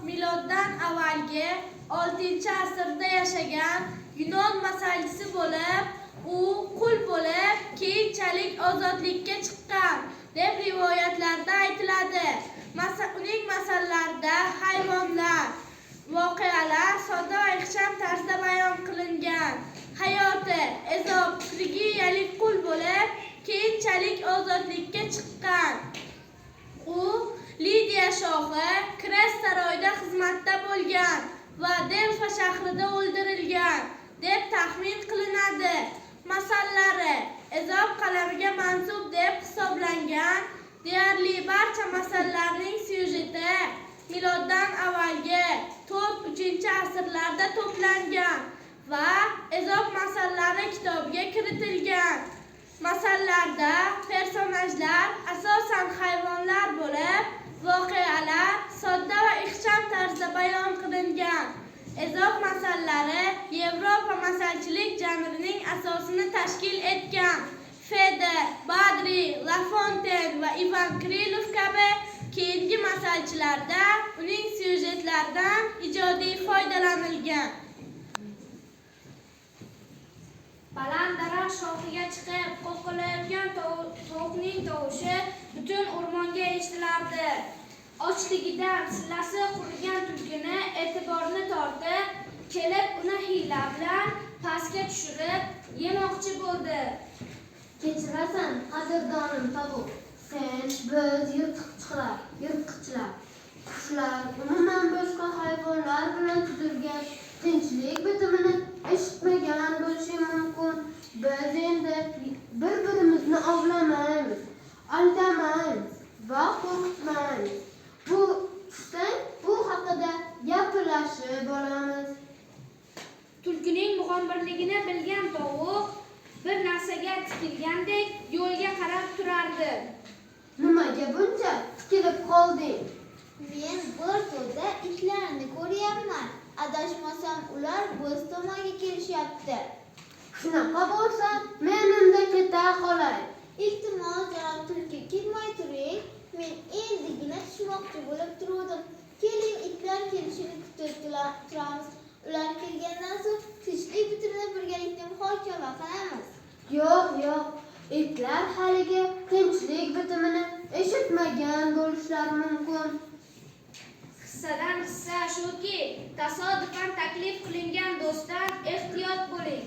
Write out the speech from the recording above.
miloddan avvalgi 6-asrda yashagan Yunon masalchisi bo'lib, u qul bo'lib, keyinchalik ozodlikka chiqqan deb rivoyatlarda aytiladi. Uning masallarida hayvonlar, voqealar sodda va ixcham tarzda bayon qilingan. Hayoti Ezop frigiyalik qul bo'lib, keyinchalik ozodlikka chiqqan. U Lidiya shohi Kres saroyida xizmatda bo'lgan va Delfa shahrida o'ldirilgan deb taxmin qilinadi. Masallari Ezop qalamiga mansub deb hisoblangan. Deyarli barcha masallarning syujeti miloddan avvalgi 4-3-asrlarda to'plangan va Ezop masallari kitobiga kiritilgan. Masallarda personajlar asosan hayvonlar bo'lib, voqealar sodda va ixcham tarzda bayon qilingan. Ezop masallari Yevropa masalchilik janrining asosini tashkil etgan. Fede, Badri, La Fontaine va Ivan Krylov kabi keyingi masalchilarda uning syujetlaridan ijodiy foydalanilgan. Baland daraxt shoxiga chiqib qo'qillayotgan tovuqning tovushi butun o'rmonga eshitilardi. Ochligidan sillasi qurigan tulkini e'tiborni tortib, kelib uni hiyla bilan pastga tushirib yemoqchi bo'ldi. Kechirasan, qadrdonim tovuq. Sen, biz yirtqichlar, qushlar, umuman boshqa hayvonlar bilan tuzilgan tinchlik bitimini eshitmagan bo'lishi mumkin. Biz endi bir-birimizni ovlamaymiz, aldamaymiz va qo'rqitmaymiz. Bu haqida gaplashib olamiz. Tulkining mug'ombirligini bilgan tovuq bir narsaga tikilgandek yo'lga qarab turardi. Nimaga buncha tikilib qolding? Men bir to'da itlarni ko'ryapman. Adashmasam ular biz tomonga kelishyapti. Shunaqa bo'lsa, men unda keta qolay. Iltimos, janob tulki, ketmay turing. Men endigina tushmoqchi bo'lib turdim. Keling, itlar kelishini kutib turamiz. Ular kelgandan so'ng tinchlik bitimini birgalikda muhokama qilamiz. Yo'q. Itlar haligi tinchlik bitimini eshitmagan bo'lishlari mumkin. Hissadan hissa shuki, tasodifan taklif qilingan do'stdan ehtiyot bo'ling.